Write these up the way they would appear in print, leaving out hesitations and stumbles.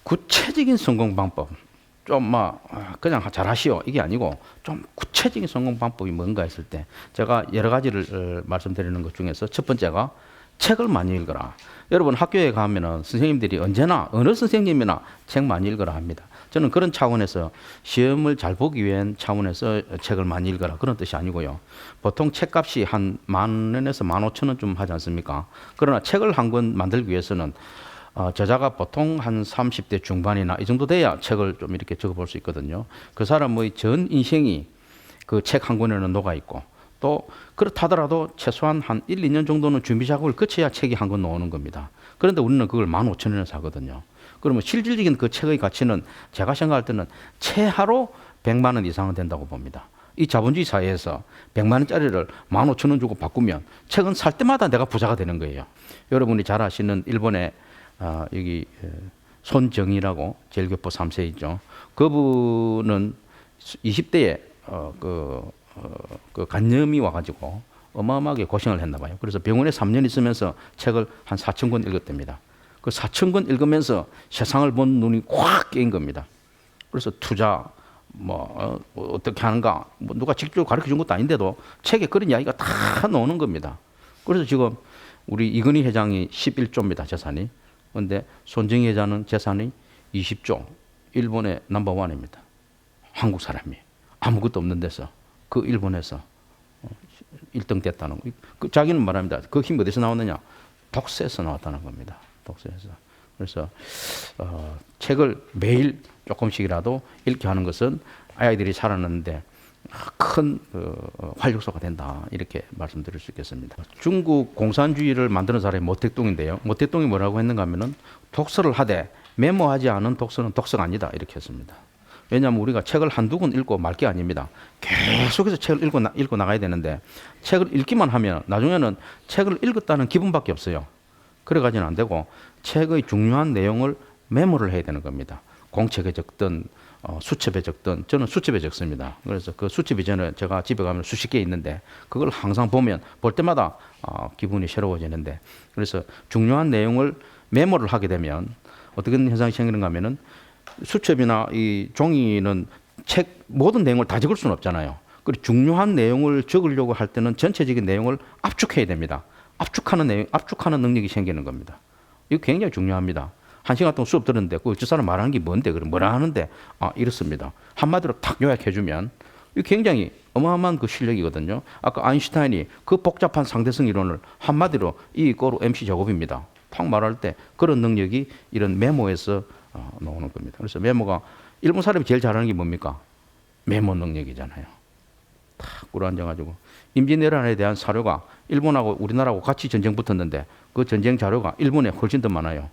구체적인 성공 방법, 좀 그냥 잘하시오 이게 아니고 좀 구체적인 성공 방법이 뭔가 했을 때 제가 여러 가지를 말씀드리는 것 중에서 첫 번째가 책을 많이 읽어라. 여러분 학교에 가면은 선생님들이 언제나 어느 선생님이나 책 많이 읽어라 합니다. 저는 그런 차원에서 시험을 잘 보기 위한 차원에서 책을 많이 읽어라 그런 뜻이 아니고요. 보통 책값이 한 10,000원에서 15,000원 좀 하지 않습니까? 그러나 책을 한 권 만들기 위해서는 저자가 보통 한 30대 중반이나 이 정도 돼야 책을 좀 이렇게 적어볼 수 있거든요. 그 사람의 전 인생이 그 책 한 권에는 녹아 있고 또 그렇다더라도 최소한 한 1, 2년 정도는 준비 작업을 거쳐야 책이 한 권 나오는 겁니다. 그런데 우리는 그걸 15,000원에 사거든요. 그러면 실질적인 그 책의 가치는 제가 생각할 때는 최하로 100만 원 이상은 된다고 봅니다. 이 자본주의 사회에서 100만 원짜리를 15,000원 주고 바꾸면 책은 살 때마다 내가 부자가 되는 거예요. 여러분이 잘 아시는 일본의 여기 손정희라고 제일교포 3세이죠. 그분은 20대에 그 간염이 와가지고 어마어마하게 고생을 했나 봐요. 그래서 병원에 3년 있으면서 책을 한 4,000권 읽었답니다. 그 4,000권 읽으면서 세상을 본 눈이 확 깨인 겁니다. 그래서 투자 어떻게 하는가 누가 직접 가르쳐 준 것도 아닌데도 책에 그런 이야기가 다 나오는 겁니다. 그래서 지금 우리 이건희 회장이 11조입니다. 재산이. 그런데 손정희 회장은 재산이 20조. 일본의 넘버원입니다. 한국 사람이 아무것도 없는 데서 그 일본에서 1등 됐다는 거. 그 자기는 말합니다. 그 힘 어디서 나왔느냐? 독서에서 나왔다는 겁니다. 독서에서. 그래서 책을 매일 조금씩이라도 읽게 하는 것은 아이들이 자라는데 큰 활력소가 된다 이렇게 말씀드릴 수 있겠습니다. 중국 공산주의를 만드는 사람이 모택동인데요. 모택동이 뭐라고 했는가 하면은 독서를 하되 메모하지 않은 독서는 독서가 아니다 이렇게 했습니다. 왜냐하면 우리가 책을 한두 권 읽고 말 게 아닙니다. 계속해서 책을 읽고 나가야 되는데 책을 읽기만 하면 나중에는 책을 읽었다는 기분밖에 없어요. 그래가지는 안 되고 책의 중요한 내용을 메모를 해야 되는 겁니다. 공책에 적든 수첩에 적든 저는 수첩에 적습니다. 그래서 그 수첩이 저는 제가 집에 가면 수십 개 있는데 그걸 항상 보면 볼 때마다 기분이 새로워지는데 그래서 중요한 내용을 메모를 하게 되면 어떤 현상이 생기는가 하면은 수첩이나 이 종이는 책 모든 내용을 다 적을 수는 없잖아요. 그리고 중요한 내용을 적으려고 할 때는 전체적인 내용을 압축해야 됩니다. 압축하는 능력이 생기는 겁니다. 이거 굉장히 중요합니다. 1시간 동안 수업 들었는데 저 사람 말하는 게 뭔데? 그럼 뭐라 하는데? 이렇습니다. 한마디로 탁 요약해주면 이거 굉장히 어마어마한 그 실력이거든요. 아까 아인슈타인이 그 복잡한 상대성 이론을 한마디로 E 이꼬르 MC 제곱입니다. 탁 말할 때 그런 능력이 이런 메모에서 나오는 겁니다. 그래서 메모가 일본 사람이 제일 잘하는 게 뭡니까? 메모 능력이잖아요. 탁 꿇어앉아가지고 임진왜란에 대한 사료가 일본하고 우리나라하고 같이 전쟁 붙었는데 그 전쟁 자료가 일본에 훨씬 더 많아요.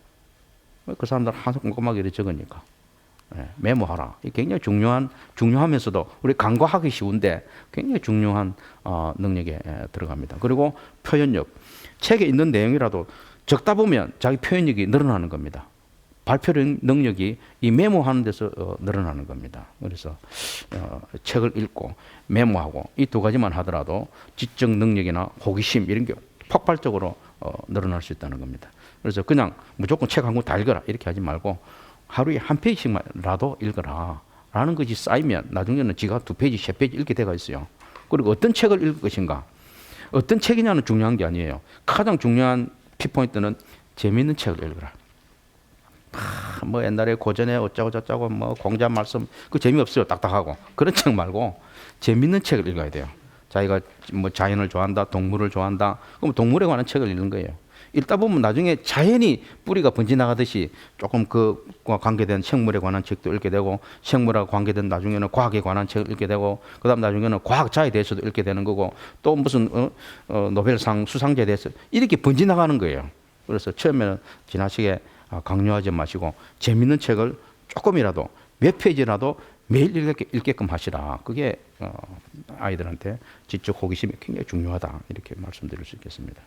그 사람들 항상 꼼꼼하게 이렇게 적으니까. 메모하라. 이게 굉장히 중요하면서도 우리 간과하기 쉬운데 굉장히 중요한 능력에 들어갑니다. 그리고 표현력. 책에 있는 내용이라도 적다 보면 자기 표현력이 늘어나는 겁니다. 발표 능력이 이 메모하는 데서 늘어나는 겁니다. 그래서 책을 읽고 메모하고 이 두 가지만 하더라도 지적 능력이나 호기심 이런 게 폭발적으로 늘어날 수 있다는 겁니다. 그래서 그냥 무조건 책 한 권 다 읽어라 이렇게 하지 말고 하루에 한 페이지씩만라도 읽어라 라는 것이 쌓이면 나중에는 지가 2페이지, 3페이지 읽게 돼가 있어요. 그리고 어떤 책을 읽을 것인가 어떤 책이냐는 중요한 게 아니에요. 가장 중요한 키포인트는 재미있는 책을 읽어라. 옛날에 고전에 어쩌고 저쩌고 공자 말씀 그 재미없어요. 딱딱하고 그런 책 말고 재밌는 책을 읽어야 돼요. 자기가 자연을 좋아한다 동물을 좋아한다 그럼 동물에 관한 책을 읽는 거예요. 읽다 보면 나중에 자연히 뿌리가 번지나가듯이 조금 그와 관계된 생물에 관한 책도 읽게 되고 생물하고 관계된 나중에는 과학에 관한 책을 읽게 되고 그 다음 나중에는 과학자에 대해서도 읽게 되는 거고 또 무슨 노벨상 수상자에 대해서 이렇게 번지나가는 거예요. 그래서 처음에는 지나치게 강요하지 마시고 재밌는 책을 조금이라도 몇 페이지라도 매일 읽게끔 하시라. 그게 아이들한테 지적 호기심이 굉장히 중요하다 이렇게 말씀드릴 수 있겠습니다.